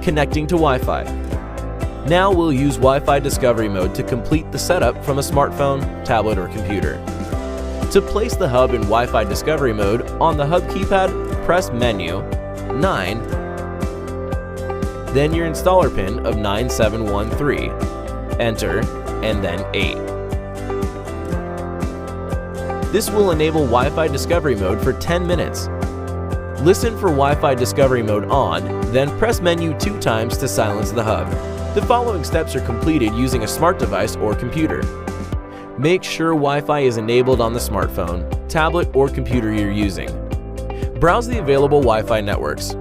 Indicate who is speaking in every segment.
Speaker 1: Connecting to Wi-Fi. Now we'll use Wi-Fi discovery mode to complete the setup from a smartphone, tablet, or computer. To place the hub in Wi-Fi discovery mode, on the hub keypad, press Menu, 9, then your installer pin of 9713, enter, and then 8. This will enable Wi-Fi discovery mode for 10 minutes. Listen for Wi-Fi discovery mode on, then press Menu 2 times to silence the hub. The following steps are completed using a smart device or computer. Make sure Wi-Fi is enabled on the smartphone, tablet, or computer you're using. Browse the available Wi-Fi networks.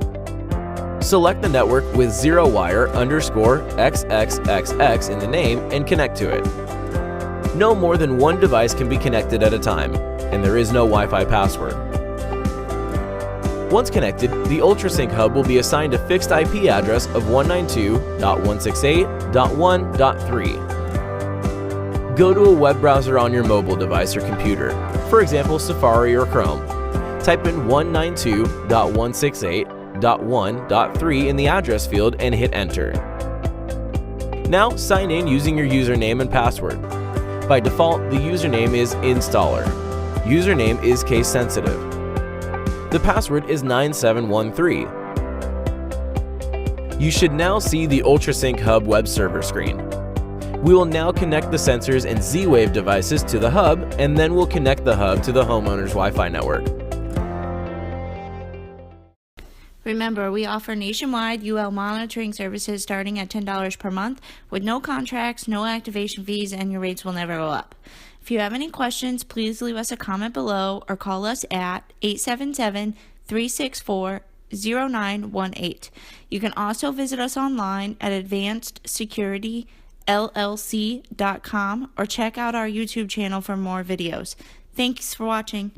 Speaker 1: Select the network with ZeroWire_XXXX in the name and connect to it. No more than one device can be connected at a time, and there is no Wi-Fi password. Once connected, the UltraSync Hub will be assigned a fixed IP address of 192.168.1.3. Go to a web browser on your mobile device or computer, for example Safari or Chrome. Type in 192.168.1.3 in the address field and hit enter. Now sign in using your username and password. By default, the username is installer. Username is case sensitive. The password is 9713. You should now see the UltraSync Hub web server screen. We will now connect the sensors and Z-Wave devices to the hub, and then we'll connect the hub to the homeowner's Wi-Fi network.
Speaker 2: Remember, we offer nationwide UL monitoring services starting at $10 per month with no contracts, no activation fees, and your rates will never go up. If you have any questions, please leave us a comment below or call us at 877-364-0918. You can also visit us online at advancedsecurityllc.com or check out our YouTube channel for more videos. Thanks for watching.